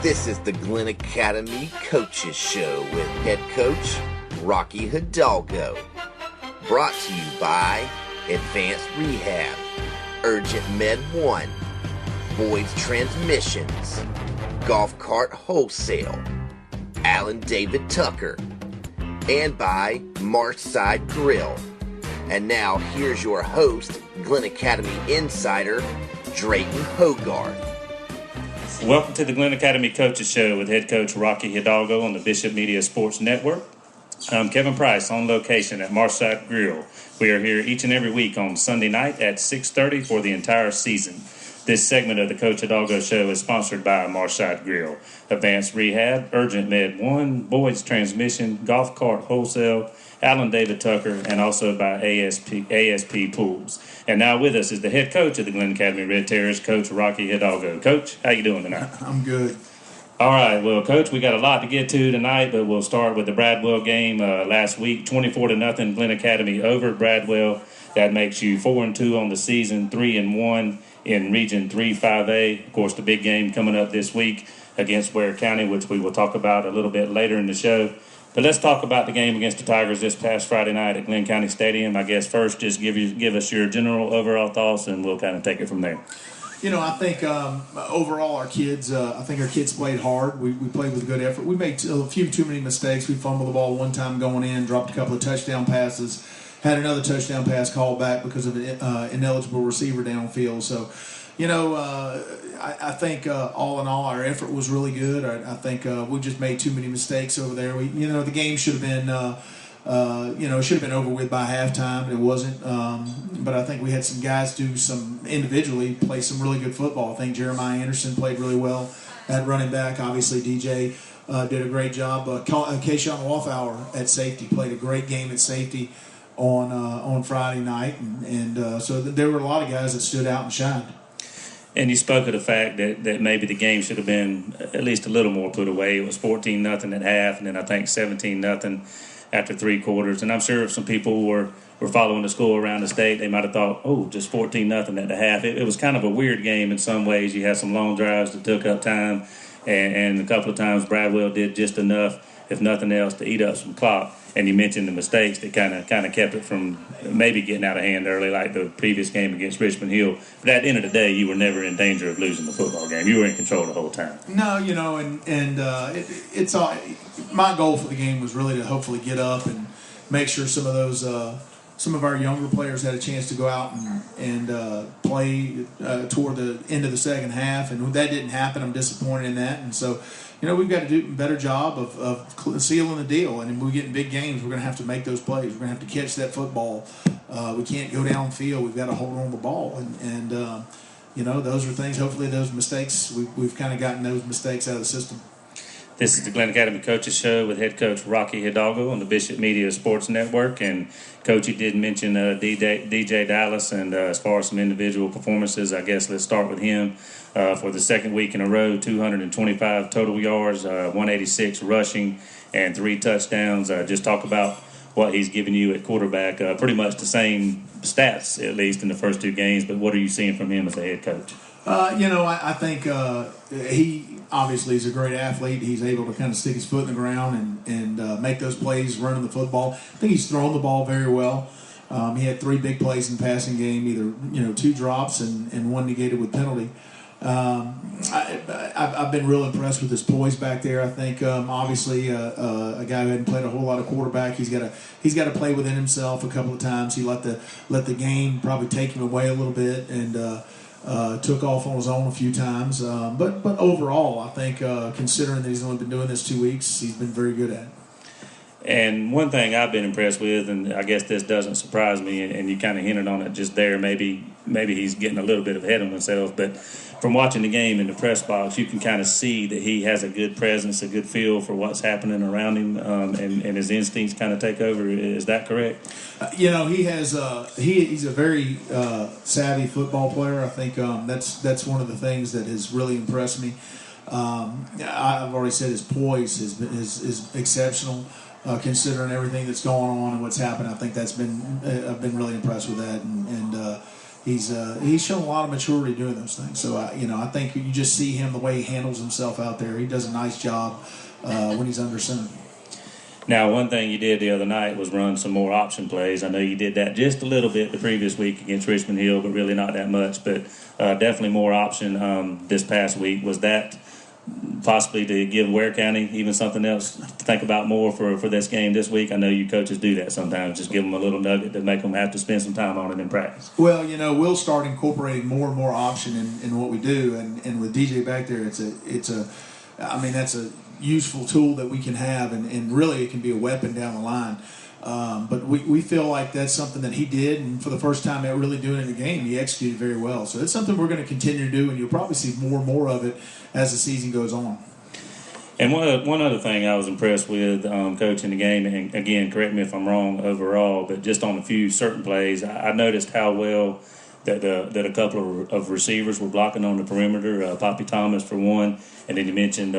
This is the Glynn Academy Coaches Show with head coach Rocky Hidalgo. Brought to you by Advanced Rehab, Urgent Med 1, Boyd's Transmissions, Golf Cart Wholesale, Alan David Tucker, and by Marshside Grill. And now here's your host, Glynn Academy Insider, Drayton Hogarth. Welcome to the Glynn Academy Coaches Show with head coach Rocky Hidalgo on the Bishop Media Sports Network. I'm Kevin Price on location at Marshside Grill. We are here each and every week on Sunday night at 6:30 for the entire season. This segment of the Coach Hidalgo Show is sponsored by Marshside Grill, Advanced Rehab, Urgent Med 1, Boyd's Transmission, Golf Cart Wholesale, Alan David Tucker, and also by ASP Pools. And now with us is the head coach of the Glynn Academy Red Terrors, Coach Rocky Hidalgo. Coach, how you doing tonight? I'm good. All right, well, Coach, we got a lot to get to tonight, but we'll start with the Bradwell game last week, 24-0, Glynn Academy over Bradwell. That makes you 4-2 on the season, 3-1 in Region 3-5A. Of course, the big game coming up this week against Ware County, which we will talk about a little bit later in the show. But let's talk about the game against the Tigers this past Friday night at Glynn County Stadium. I guess first just give us your general overall thoughts, and we'll kind of take it from there. You know, I think overall our kids played hard. We played with good effort. We made a few too many mistakes. We fumbled the ball one time going in, dropped a couple of touchdown passes, had another touchdown pass called back because of an ineligible receiver downfield. So, you know, I think all in all our effort was really good. I think we just made too many mistakes over there. The game should have been should have been over with by halftime. It wasn't. But I think we had some guys individually play some really good football. I think Jeremiah Anderson played really well at running back. Obviously, DJ did a great job. Kayshawn Wallflower at safety played a great game at safety on Friday night. And so there were a lot of guys that stood out and shined. And you spoke of the fact that maybe the game should have been at least a little more put away. It was 14-0 at half, and then I think 17-0 after three quarters. And I'm sure if some people were following the score around the state, they might have thought, just 14-0 at the half. It was kind of a weird game in some ways. You had some long drives that took up time, and a couple of times Bradwell did just enough, if nothing else, to eat up some clock. And you mentioned the mistakes that kind of kept it from maybe getting out of hand early, like the previous game against Richmond Hill. But at the end of the day, you were never in danger of losing the football game. You were in control the whole time. No, it's all. My goal for the game was really to hopefully get up and make sure some of our younger players had a chance to go out and play toward the end of the second half, and that didn't happen. I'm disappointed in that, and so. We've got to do a better job of sealing the deal. And when we get in big games, we're going to have to make those plays. We're going to have to catch that football. We can't go downfield. We've got to hold on to the ball. And those are things, hopefully those mistakes, we've kind of gotten those mistakes out of the system. This is the Glynn Academy Coaches Show with head coach Rocky Hidalgo on the Bishop Media Sports Network. And, Coach, you did mention DJ Dallas, and as far as some individual performances, I guess let's start with him. For the second week in a row, 225 total yards, 186 rushing, and 3 touchdowns. Just talk about what he's given you at quarterback. Pretty much the same stats, at least, in the first 2 games, but what are you seeing from him as a head coach? I think he obviously is a great athlete. He's able to kind of stick his foot in the ground and make those plays running the football. I think he's thrown the ball very well. He had 3 big plays in the passing game, either 2 drops and 1 negated with penalty. I've been real impressed with his poise back there. I think obviously a guy who hadn't played a whole lot of quarterback, he's got to play within himself a couple of times. He let the game probably take him away a little bit and took off on his own a few times. But overall, I think considering that he's only been doing this 2 weeks, he's been very good at it. And one thing I've been impressed with, and I guess this doesn't surprise me, and you kind of hinted on it just there, maybe he's getting a little bit ahead of himself, but from watching the game in the press box, you can kind of see that he has a good presence, a good feel for what's happening around him, and his instincts kind of take over. Is that correct? He has he's a very savvy football player. I think that's one of the things that has really impressed me. I've already said his poise is exceptional. Considering everything that's going on and what's happened, I think I've been really impressed with that, and he's shown a lot of maturity doing those things. So I think you just see him, the way he handles himself out there. He does a nice job when he's under center. Now, one thing you did the other night was run some more option plays. I know you did that just a little bit the previous week against Richmond Hill, but really not that much. But definitely more option this past week. Was that possibly to give Ware County even something else to think about more for this game this week? I know you coaches do that sometimes. Just give them a little nugget to make them have to spend some time on it in practice. Well, we'll start incorporating more and more option in what we do. And with DJ back there, that's a useful tool that we can have, and really it can be a weapon down the line. But we feel like that's something that he did, and for the first time really doing it in the game, he executed very well. So it's something we're going to continue to do, and you'll probably see more and more of it as the season goes on. And one other thing I was impressed with, Coach, in the game, and again, correct me if I'm wrong overall, but just on a few certain plays, I noticed how well that a couple of receivers were blocking on the perimeter. Poppy Thomas for one, and then you mentioned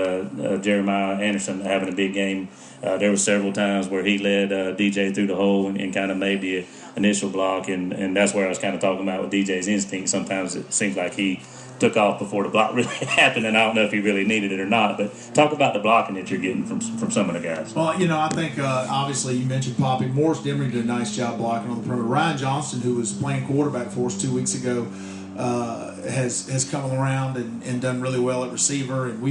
Jeremiah Anderson having a big game. There were several times where he led DJ through the hole and kind of made the initial block, and that's where I was kind of talking about with DJ's instinct. Sometimes it seems like he took off before the block really happened, and I don't know if he really needed it or not. But talk about the blocking that you're getting from some of the guys. Well, I think obviously you mentioned Poppy. Morris Demery did a nice job blocking on the perimeter. Ryan Johnston, who was playing quarterback for us 2 weeks ago, has come around and done really well at receiver, and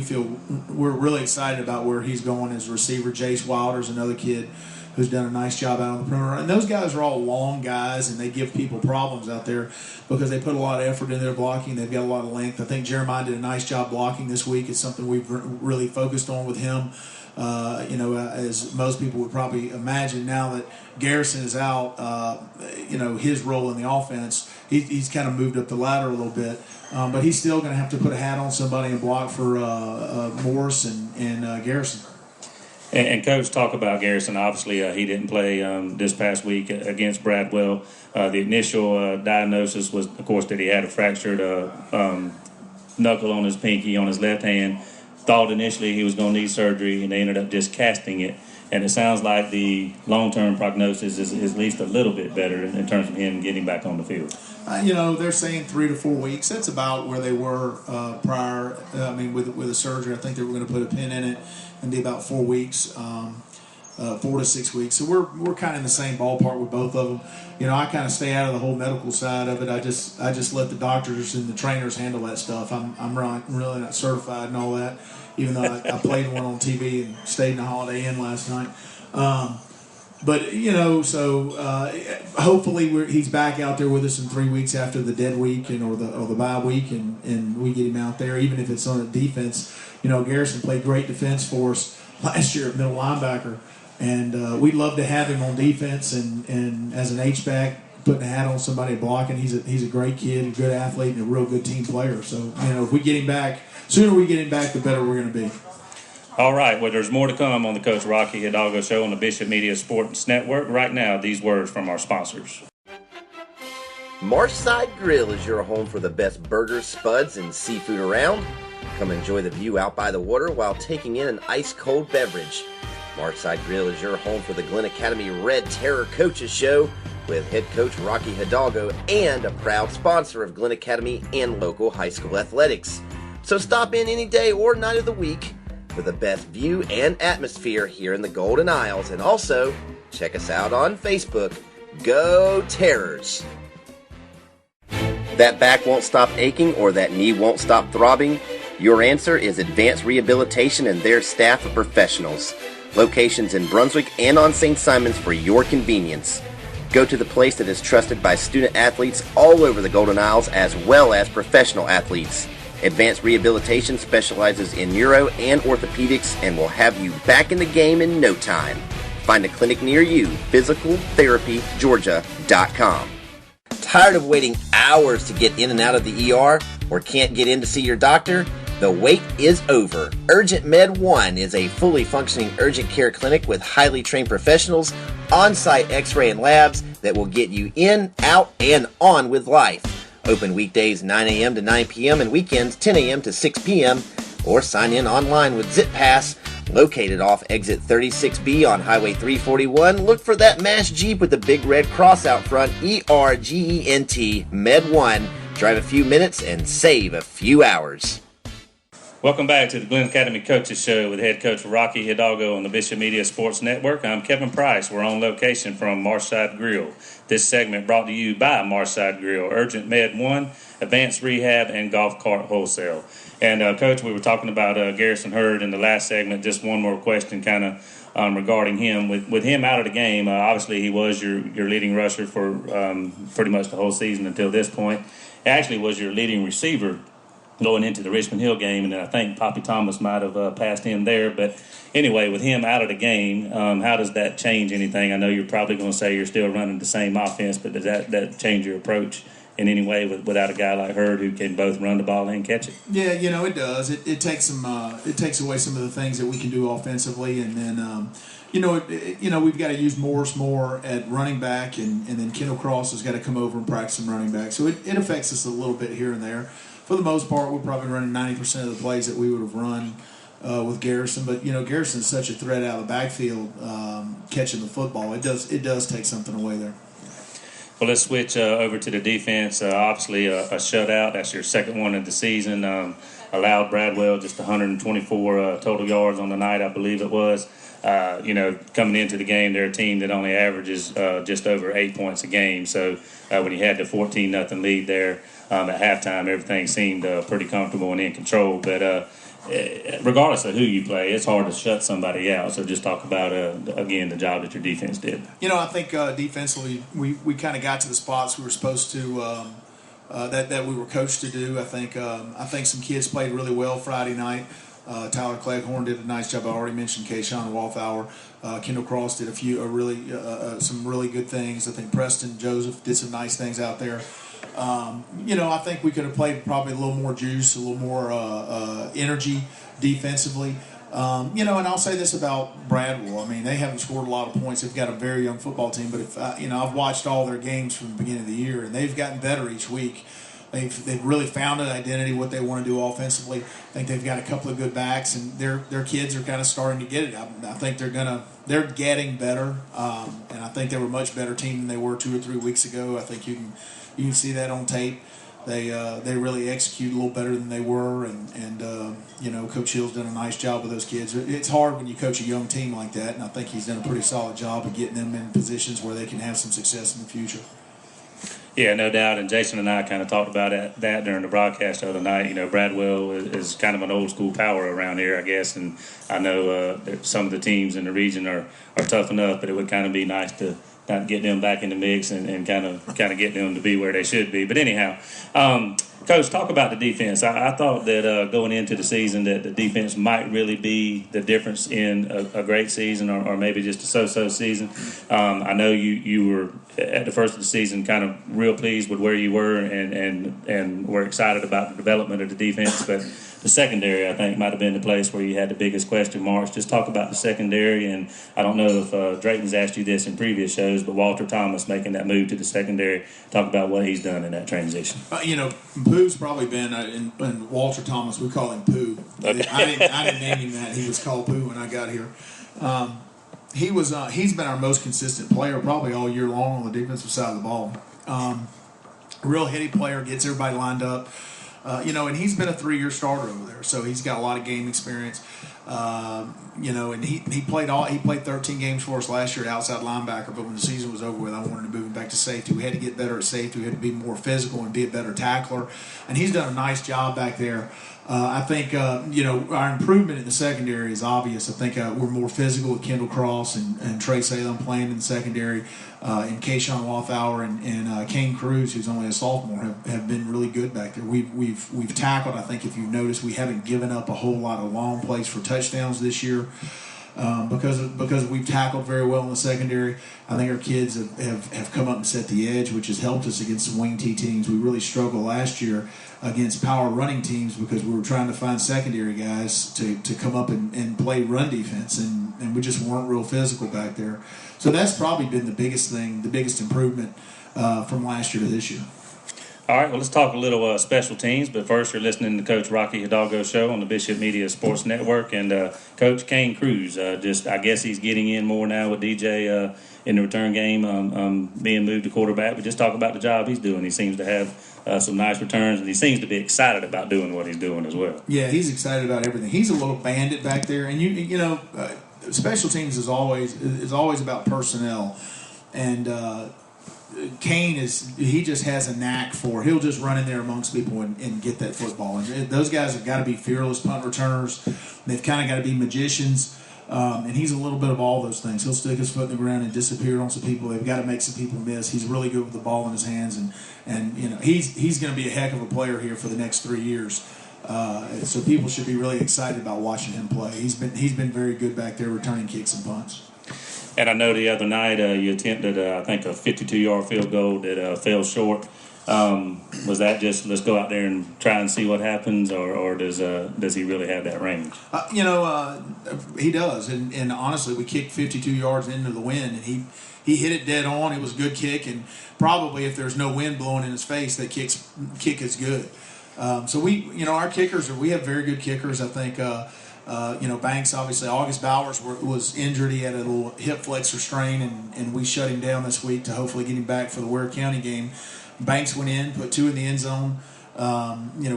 we're really excited about where he's going as a receiver. Jace Wilder's another kid who's done a nice job out on the perimeter. And those guys are all long guys, and they give people problems out there because they put a lot of effort in their blocking. They've got a lot of length. I think Jeremiah did a nice job blocking this week. It's something we've really focused on with him. As most people would probably imagine, now that Garrison is out, his role in the offense, he's kind of moved up the ladder a little bit. But he's still going to have to put a hat on somebody and block for Morris and Garrison. And Coach, talk about Garrison. Obviously, he didn't play this past week against Bradwell. The initial diagnosis was, of course, that he had a fractured knuckle on his pinky on his left hand. Thought initially he was going to need surgery, and they ended up just casting it. And it sounds like the long-term prognosis is at least a little bit better in terms of him getting back on the field. They're saying 3 to 4 weeks. That's about where they were prior. With the surgery, I think they were going to put a pin in it and be about 4 weeks, 4 to 6 weeks. So we're kind of in the same ballpark with both of them. I kind of stay out of the whole medical side of it. I just let the doctors and the trainers handle that stuff. I'm really not certified and all that, even though I played one on TV and stayed in the Holiday Inn last night. Hopefully he's back out there with us in 3 weeks after the dead week or the bye week, and we get him out there, even if it's on a defense. Garrison played great defense for us last year at middle linebacker, and we'd love to have him on defense and as an H-back, putting a hat on somebody blocking. He's a great kid, a good athlete, and a real good team player. So if we get him back, sooner we get him back, the better we're going to be. All right, well, there's more to come on the Coach Rocky Hidalgo Show on the Bishop Media Sports Network. Right now, these words from our sponsors. Marshside Grill is your home for the best burgers, spuds, and seafood around. Come enjoy the view out by the water while taking in an ice-cold beverage. Marshside Grill is your home for the Glynn Academy Red Terror Coaches Show with head coach Rocky Hidalgo and a proud sponsor of Glynn Academy and local high school athletics. So stop in any day or night of the week for the best view and atmosphere here in the Golden Isles. And also, check us out on Facebook. Go Terrors! That back won't stop aching or that knee won't stop throbbing? Your answer is Advanced Rehabilitation and their staff of professionals. Locations in Brunswick and on St. Simons for your convenience. Go to the place that is trusted by student athletes all over the Golden Isles as well as professional athletes. Advanced Rehabilitation specializes in neuro and orthopedics and will have you back in the game in no time. Find a clinic near you, physicaltherapygeorgia.com. Tired of waiting hours to get in and out of the ER or can't get in to see your doctor? The wait is over. Urgent Med 1 is a fully functioning urgent care clinic with highly trained professionals, on-site x-ray and labs that will get you in, out, and on with life. Open weekdays 9 a.m. to 9 p.m. and weekends 10 a.m. to 6 p.m. or sign in online with ZipPass Located off exit 36B on Highway 341, look for that MASH Jeep with the big red cross out front, ERGENT Med 1. Drive a few minutes and save a few hours. Welcome back to the Glynn Academy Coaches Show with head coach Rocky Hidalgo on the Bishop Media Sports Network. I'm Kevin Price. We're on location from Marshside Grill. This segment brought to you by Marshside Grill, Urgent Med 1, Advanced Rehab, and Golf Cart Wholesale. And, Coach, we were talking about Garrison Hurd in the last segment. Just one more question kind of regarding him. With him out of the game, obviously he was your leading rusher for pretty much the whole season until this point. He actually was your leading receiver going into the Richmond Hill game, and then I think Poppy Thomas might have passed him there. But anyway, with him out of the game, how does that change anything? I know you're probably going to say you're still running the same offense, but does that change your approach in any way without a guy like Hurd who can both run the ball and catch it? Yeah, it does. It takes some. It takes away some of the things that we can do offensively, and then we've got to use Morris more at running back, and then Kendall Cross has got to come over and practice some running back. So it affects us a little bit here and there. For the most part, we're probably running 90% of the plays that we would have run with Garrison. But Garrison's such a threat out of the backfield, catching the football. It does take something away there. Well, let's switch over to the defense. Obviously, a shutout. That's your second one of the season. Allowed Bradwell just 124 total yards on the night, I believe it was. Coming into the game, they're a team that only averages just over 8 points a game. So when you had the 14-0 lead there at halftime, everything seemed pretty comfortable and in control. But regardless of who you play, it's hard to shut somebody out. So just talk about, again, the job that your defense did. I think defensively we kind of got to the spots we were supposed to that we were coached to do. I think some kids played really well Friday night. Tyler Cleghorn did a nice job. I already mentioned Kayshawn Walthour. Kendall Cross did some really good things. I think Preston Joseph did some nice things out there. I think we could have played probably a little more juice, a little more energy defensively. And I'll say this about Bradwell. I mean, they haven't scored a lot of points. They've got a very young football team, but I've watched all their games from the beginning of the year, and they've gotten better each week. They've really found an identity, what they want to do offensively. I think they've got a couple of good backs, and their kids are kind of starting to get it. I think they're getting better, and I think they were a much better team than they were 2 or 3 weeks ago. I think you can see that on tape. They really execute a little better than they were, and Coach Hill's done a nice job with those kids. It's hard when you coach a young team like that, and I think he's done a pretty solid job of getting them in positions where they can have some success in the future. Yeah, no doubt. And Jason and I kind of talked about that during the broadcast the other night. Bradwell is kind of an old school power around here, I guess. And I know that some of the teams in the region are tough enough, but it would kind of be nice to kind of get them back in the mix and kind of get them to be where they should be. But anyhow, Coach, talk about the defense. I thought that going into the season that the defense might really be the difference in a great season or maybe just a so-so season. I know you were at the first of the season kind of real pleased with where you were and were excited about the development of the defense. But the secondary, I think, might have been the place where you had the biggest question marks. Just talk about the secondary. And I don't know if Drayton's asked you this in previous shows, but Walter Thomas making that move to the secondary. Talk about what he's done in that transition. Pooh's probably been in Walter Thomas. We call him Pooh. Okay. I didn't name him that. He was called Pooh when I got here. He's been our most consistent player probably all year long on the defensive side of the ball. Real hitty player, gets everybody lined up. And he's been a 3-year starter over there, so he's got a lot of game experience. And he played 13 games for us last year at outside linebacker, but when the season was over with, I wanted to move him back to safety. We had to get better at safety. We had to be more physical and be a better tackler, and he's done a nice job back there. I think, our improvement in the secondary is obvious. I think we're more physical with Kendall Cross and Trey Salem playing in the secondary, and Kayshawn Walthour and Kane Cruz, who's only a sophomore, have been really good back there. We've tackled. I think if you notice, we haven't given up a whole lot of long plays for touchdowns this year. Because we've tackled very well in the secondary. I think our kids have come up and set the edge, which has helped us against some wing T teams. We really struggled last year against power running teams because we were trying to find secondary guys to come up and play run defense, and we just weren't real physical back there. So that's probably been the biggest thing, the biggest improvement from last year to this year. All right, well, let's talk a little special teams. But first, you're listening to Coach Rocky Hidalgo show on the Bishop Media Sports Network. And Coach Kane Cruz, I guess he's getting in more now with DJ in the return game, being moved to quarterback. But just talk about the job he's doing. He seems to have some nice returns, and he seems to be excited about doing what he's doing as well. Yeah, he's excited about everything. He's a little bandit back there. And, special teams is always about personnel. And Kane he just has a knack he'll just run in there amongst people and get that football. And those guys have got to be fearless punt returners. They've kind of got to be magicians. And he's a little bit of all those things. He'll stick his foot in the ground and disappear on some people. They've got to make some people miss. He's really good with the ball in his hands. And he's going to be a heck of a player here for the next 3 years. So people should be really excited about watching him play. He's been very good back there returning kicks and punts. And I know the other night you attempted, I think, a 52-yard field goal that fell short. Was that just let's go out there and try and see what happens, or does he really have that range? He does. And honestly, we kicked 52 yards into the wind, and he hit it dead on. It was a good kick, and probably if there's no wind blowing in his face, that kick is good. So our kickers we have very good kickers. I think. Banks, obviously, August Bowers was injured. He had a little hip flexor strain, and we shut him down this week to hopefully get him back for the Ware County game. Banks went in, put 2 in the end zone,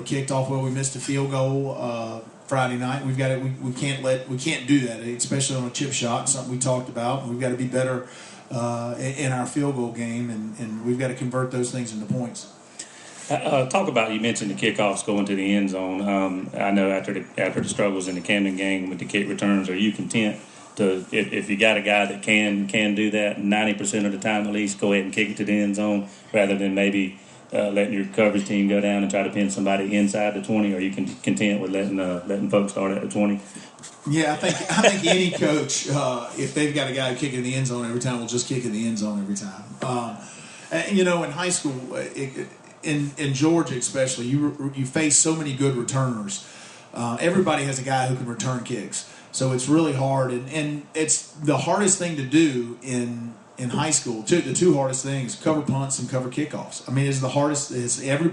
kicked off well. We missed a field goal Friday night. We've got to, we can't do that, especially on a chip shot, something we talked about. We've got to be better in our field goal game, and we've got to convert those things into points. Talk about, you mentioned the kickoffs going to the end zone. I know after the struggles in the Camden game with the kick returns, are you content to, if you got a guy that can do that 90% of the time at least, go ahead and kick it to the end zone rather than maybe letting your coverage team go down and try to pin somebody inside the 20? Are you content with letting folks start at the 20? Yeah, I think any coach, if they've got a guy kicking in the end zone every time, will just kick in the end zone every time. In high school, in Georgia especially, you face so many good returners. Everybody has a guy who can return kicks, so it's really hard, and it's the hardest thing to do in high school. The two hardest things: cover punts and cover kickoffs. I mean, it's the hardest. Every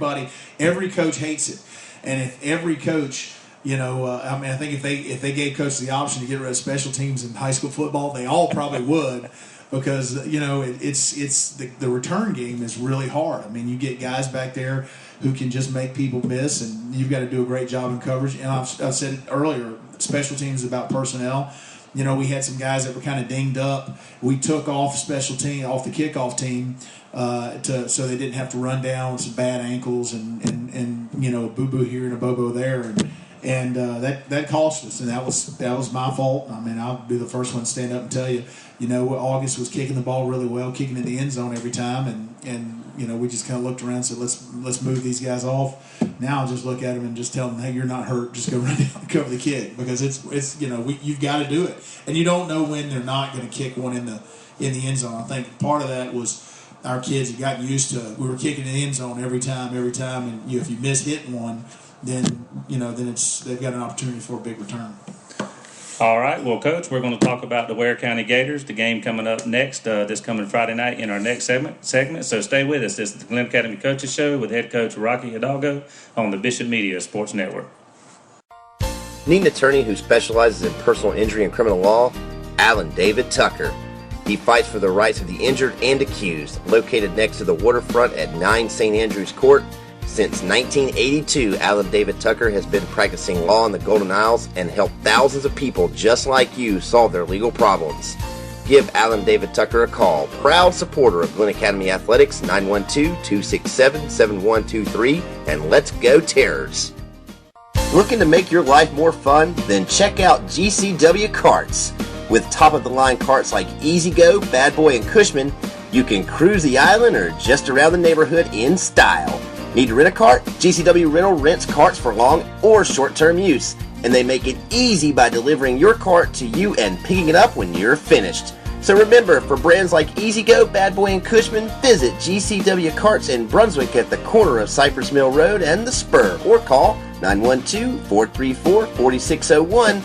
coach hates it, and if every coach, I think if they gave coaches the option to get rid of special teams in high school football, they all probably would. Because it's the return game is really hard. I mean, you get guys back there who can just make people miss, and you've got to do a great job in coverage. And I've said it earlier, special teams is about personnel. We had some guys that were kind of dinged up. We took off the kickoff team, so they didn't have to run down with some bad ankles and a boo-boo here and a bobo there. And that cost us, and that was my fault. I mean, I'll be the first one to stand up and tell you, August was kicking the ball really well, kicking in the end zone every time, and we just kind of looked around and said, let's move these guys off. Now I'll just look at them and just tell them, hey, you're not hurt, just go run down and cover the kick, because you've got to do it, and you don't know when they're not going to kick one in the end zone. I think part of that was our kids had gotten used to we were kicking in the end zone every time, and if you miss hitting one, then they've got an opportunity for a big return. All right, well, Coach, we're going to talk about the Ware County Gators, the game coming up next, this coming Friday night in our next segment. So stay with us. This is the Glynn Academy Coaches Show with head coach Rocky Hidalgo on the Bishop Media Sports Network. Need an attorney who specializes in personal injury and criminal law? Alan David Tucker. He fights for the rights of the injured and accused. Located next to the waterfront at 9 St. Andrews Court, since 1982, Alan David Tucker has been practicing law in the Golden Isles and helped thousands of people just like you solve their legal problems. Give Alan David Tucker a call. Proud supporter of Glynn Academy Athletics, 912-267-7123, and let's go Terrors. Looking to make your life more fun? Then check out GCW Karts. With top-of-the-line karts like Easy Go, Bad Boy, and Cushman, you can cruise the island or just around the neighborhood in style. Need to rent a cart? GCW Rental rents carts for long or short-term use, and they make it easy by delivering your cart to you and picking it up when you're finished. So remember, for brands like Easy Go, Bad Boy, and Cushman, visit GCW Karts in Brunswick at the corner of Cypress Mill Road and the Spur, or call 912-434-4601.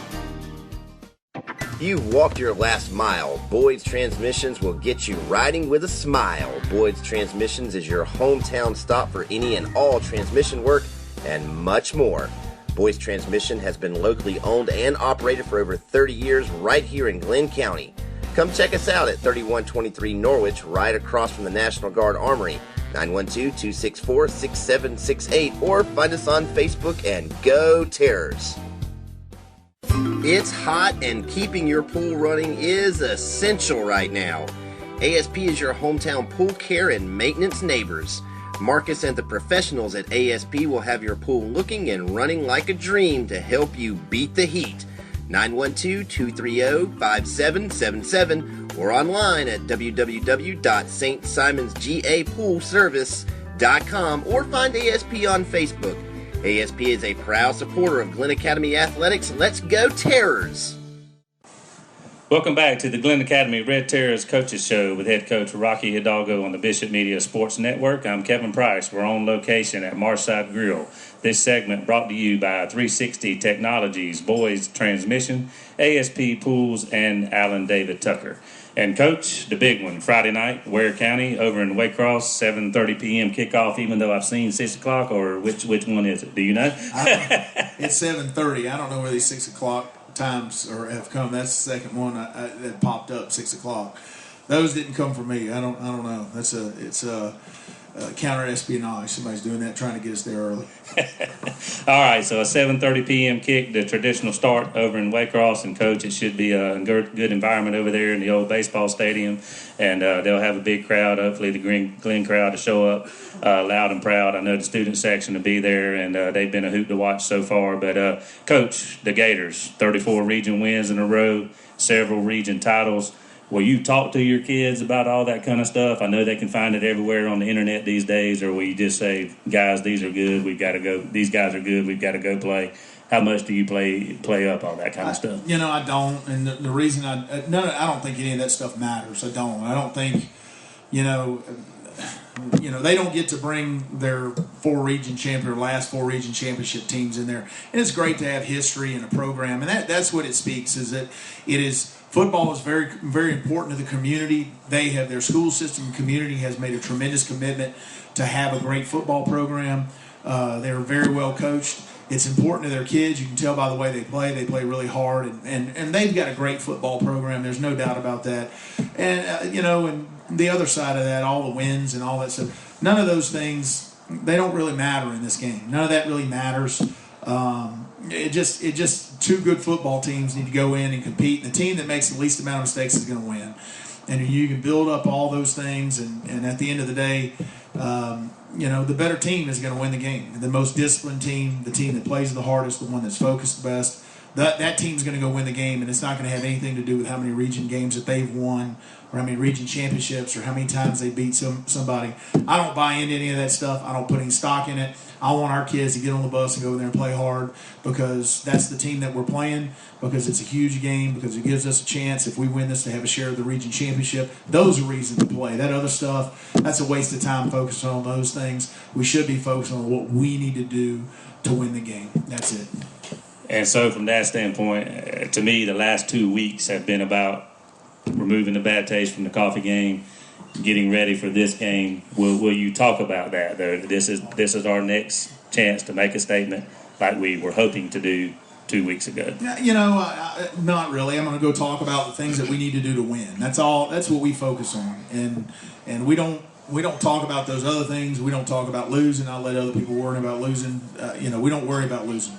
You've walked your last mile. Boyd's Transmissions will get you riding with a smile. Boyd's Transmissions is your hometown stop for any and all transmission work and much more. Boyd's Transmission has been locally owned and operated for over 30 years right here in Glynn County. Come check us out at 3123 Norwich, right across from the National Guard Armory, 912-264-6768, or find us on Facebook and go Terrors. It's hot and keeping your pool running is essential right now. ASP is your hometown pool care and maintenance neighbors. Marcus and the professionals at ASP will have your pool looking and running like a dream to help you beat the heat. 912-230-5777 or online at www.stsimonsgapoolservice.com or find ASP on Facebook. ASP is a proud supporter of Glynn Academy Athletics. Let's go Terrors! Welcome back to the Glynn Academy Red Terrors Coaches Show with head coach Rocky Hidalgo on the Bishop Media Sports Network. I'm Kevin Price. We're on location at Marside Grill. This segment brought to you by 360 Technologies, Boyd's Transmission, ASP Pools, and Alan David Tucker. And, Coach, the big one, Friday night, Ware County, over in Waycross, 7:30 p.m. kickoff, even though I've seen 6 o'clock, or which one is it? Do you know? It's 7:30. I don't know where these 6 o'clock times have come. That's the second one that popped up, 6 o'clock. Those didn't come from me. I don't know. It's counter espionage. Somebody's doing that, trying to get us there early. All right, so a 7:30 p.m. kick, the traditional start over in Waycross, and Coach, it should be a good environment over there in the old baseball stadium, and they'll have a big crowd. Hopefully, the Glen crowd to show up loud and proud. I know the student section will be there, and they've been a hoot to watch so far. But Coach, the Gators, 34 region wins in a row, several region titles. Will you talk to your kids about all that kind of stuff? I know they can find it everywhere on the internet these days, or will you just say, guys, these are good, we've got to go, these guys are good, we've got to go play? How much do you play up all that kind of stuff? I don't, and the reason I don't think any of that stuff matters. I don't think, they don't get to bring their last four region championship teams in there. And it's great to have history and a program, and that's what it speaks, is that it is. Football is very, very important to the community. They have their school system community has made a tremendous commitment to have a great football program. They're very well coached. It's important to their kids. You can tell by the way they play. They play really hard, and they've got a great football program. There's no doubt about that. And and the other side of that, all the wins and all that stuff. None of those things, they don't really matter in this game. None of that really matters. It just two good football teams need to go in and compete. And the team that makes the least amount of mistakes is going to win. And you can build up all those things, and at the end of the day, the better team is going to win the game. The most disciplined team, the team that plays the hardest, the one that's focused the best, that team's going to go win the game, and it's not going to have anything to do with how many region games that they've won or how many region championships or how many times they beat somebody. I don't buy into any of that stuff. I don't put any stock in it. I want our kids to get on the bus and go in there and play hard, because that's the team that we're playing, because it's a huge game, because it gives us a chance, if we win this, to have a share of the region championship. Those are reasons to play. That other stuff, that's a waste of time focusing on those things. We should be focusing on what we need to do to win the game. That's it. And so from that standpoint, to me, the last 2 weeks have been about removing the bad taste from the coffee game, getting ready for this game. Will you talk about that? This is our next chance to make a statement like we were hoping to do 2 weeks ago. Not really. I'm going to go talk about the things that we need to do to win. That's all. That's what we focus on, and we don't talk about those other things. We don't talk about losing. I'll let other people worry about losing. We don't worry about losing.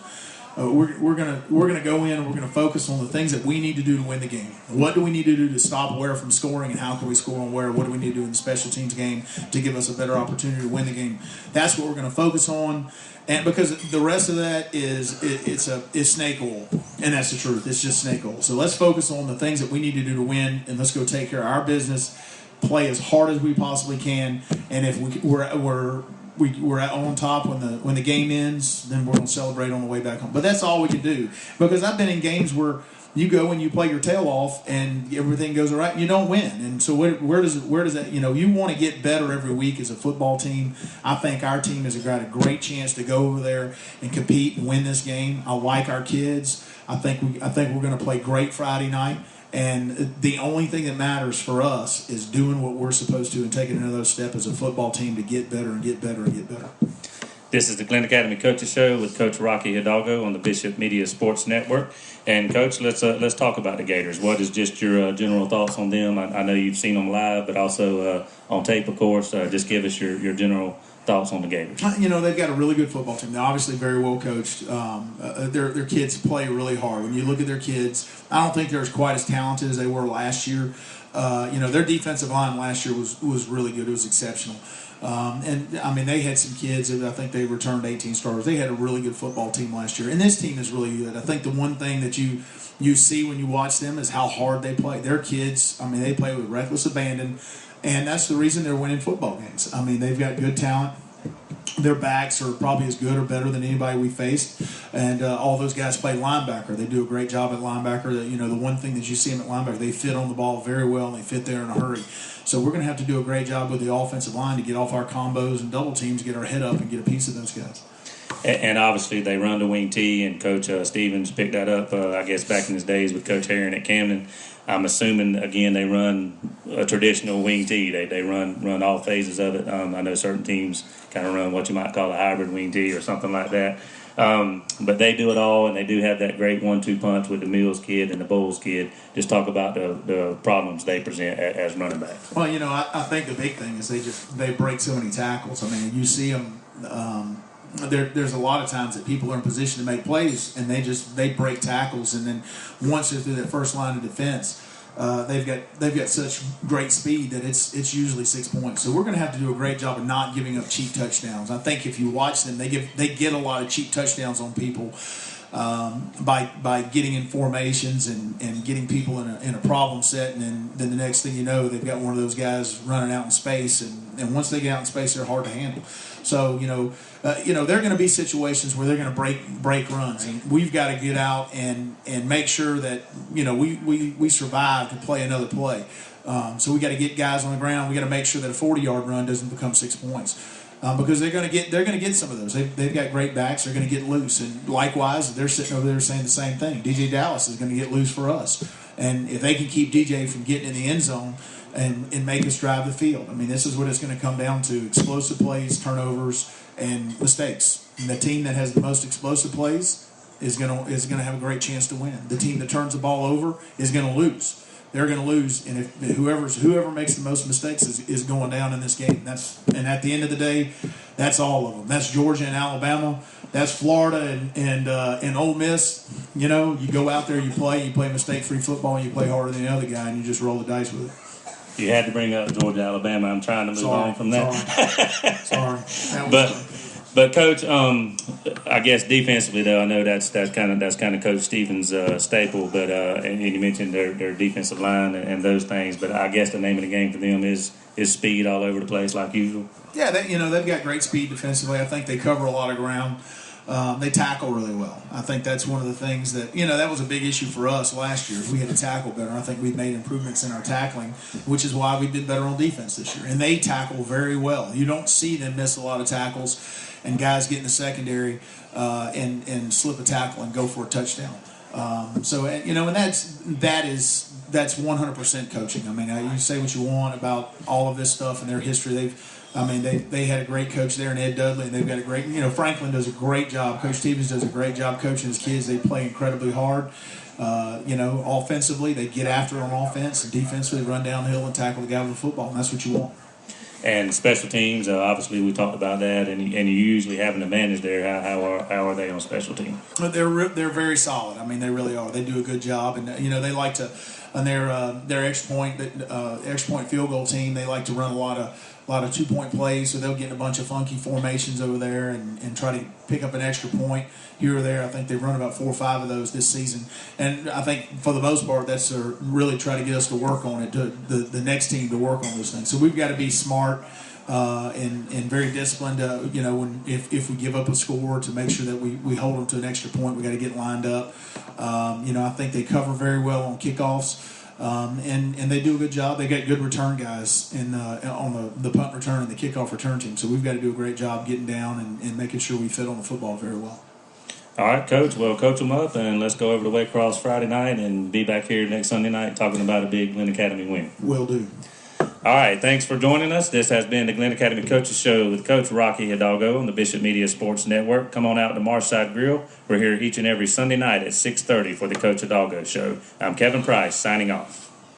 We're gonna go in and we're gonna focus on the things that we need to do to win the game. What do we need to do to stop Ware from scoring, and how can we score on Ware? What do we need to do in the special teams game to give us a better opportunity to win the game? That's what we're gonna focus on, and because the rest of that it's snake oil, and that's the truth. It's just snake oil. So let's focus on the things that we need to do to win, and let's go take care of our business, play as hard as we possibly can, and if we're on top when the game ends, then we're going to celebrate on the way back home. But that's all we can do, because I've been in games where You go and you play your tail off, and everything goes all right. You don't win, and so where does that? You want to get better every week as a football team. I think our team has got a great chance to go over there and compete and win this game. I like our kids. I think we're going to play great Friday night. And the only thing that matters for us is doing what we're supposed to and taking another step as a football team to get better and get better and get better. This is the Glynn Academy Coaches Show with Coach Rocky Hidalgo on the Bishop Media Sports Network. And Coach, let's talk about the Gators. What is just your general thoughts on them? I know you've seen them live, but also on tape, of course. Just give us your general thoughts on the Gators. They've got a really good football team. They're obviously very well coached. Their kids play really hard. When you look at their kids, I don't think they're as quite as talented as they were last year. Their defensive line last year was really good. It was exceptional. They had some kids. I think they returned 18 starters. They had a really good football team last year. And this team is really good. I think the one thing that you see when you watch them is how hard they play. Their kids, they play with reckless abandon. And that's the reason they're winning football games. They've got good talent. Their backs are probably as good or better than anybody we faced. And all those guys play linebacker. They do a great job at linebacker. The one thing that you see them at linebacker, they fit on the ball very well and they fit there in a hurry. So we're going to have to do a great job with the offensive line to get off our combos and double teams, get our head up and get a piece of those guys. And obviously they run the wing T, and Coach Stevens picked that up, I guess, back in his days with Coach Herron at Camden. I'm assuming, again, they run a traditional wing T. They run all phases of it. I know certain teams kind of run what you might call a hybrid wing T or something like that. But they do it all, and they do have that great 1-2 punch with the Mills kid and the Bowles kid. Just talk about the problems they present as running backs. Well, I think the big thing is they break so many tackles. You see them. There's a lot of times that people are in position to make plays and they break tackles, and then once they're through that first line of defense, they've got such great speed that it's usually 6 points. So we're going to have to do a great job of not giving up cheap touchdowns. I think if you watch them, they get a lot of cheap touchdowns on people by getting in formations and getting people in a problem set, and then the next thing you know, they've got one of those guys running out in space, and once they get out in space, they're hard to handle. So there are going to be situations where they're going to break runs, and we've got to get out and make sure that we survive to play another play. So we got to get guys on the ground. We got to make sure that a 40-yard run doesn't become 6 points. Because they're going to get some of those. They've got great backs. They're going to get loose, and likewise, they're sitting over there saying the same thing. DJ Dallas is going to get loose for us, and if they can keep DJ from getting in the end zone and make us drive the field, this is what it's going to come down to: explosive plays, turnovers, and mistakes. And the team that has the most explosive plays is going to have a great chance to win. The team that turns the ball over is going to lose. They're going to lose, and if whoever makes the most mistakes is going down in this game. And at the end of the day, that's all of them. That's Georgia and Alabama. That's Florida and Ole Miss. You go out there, you play mistake-free football, and you play harder than the other guy, and you just roll the dice with it. You had to bring up Georgia, Alabama. I'm trying to move on from that. Sorry. But Coach, I guess defensively though, I know that's kind of Coach Stevens' staple. But and you mentioned their defensive line and those things. But I guess the name of the game for them is speed all over the place like usual. Yeah, they've got great speed defensively. I think they cover a lot of ground. They tackle really well. I think that's one of the things that that was a big issue for us last year. We had to tackle better. I think we've made improvements in our tackling, which is why we've been better on defense this year. And they tackle very well. You don't see them miss a lot of tackles and guys get in the secondary and slip a tackle and go for a touchdown. And that's 100% coaching. You say what you want about all of this stuff and their history. They had a great coach there in Ed Dudley, and they've got a great, Franklin does a great job. Coach Stevens does a great job coaching his kids. They play incredibly hard. Offensively, they get after it on offense, and defensively run downhill and tackle the guy with the football, and that's what you want. And special teams, obviously we talked about that, and you usually have an advantage there. How are they on special teams? They're very solid. They really are. They do a good job, and they like to, on their extra point field goal team, they like to run a lot of 2-point plays, so they'll get in a bunch of funky formations over there and try to pick up an extra point here or there. I think they've run about 4 or 5 of those this season, and I think for the most part that's to really try to get us to work on it, the next team to work on those things. So we've got to be smart. and very disciplined. If we give up a score, to make sure that we hold them to an extra point, we got to get lined up. I think they cover very well on kickoffs. And they do a good job. They got good return guys on the punt return and the kickoff return team. So we've got to do a great job getting down and making sure we fit on the football very well. All right, Coach. Well, coach them up, and let's go over to Waycross Friday night and be back here next Sunday night talking about a big Glynn Academy win. Will do. All right, thanks for joining us. This has been the Glynn Academy Coaches Show with Coach Rocky Hidalgo on the Bishop Media Sports Network. Come on out to Marshside Grill. We're here each and every Sunday night at 6:30 for the Coach Hidalgo Show. I'm Kevin Price, signing off.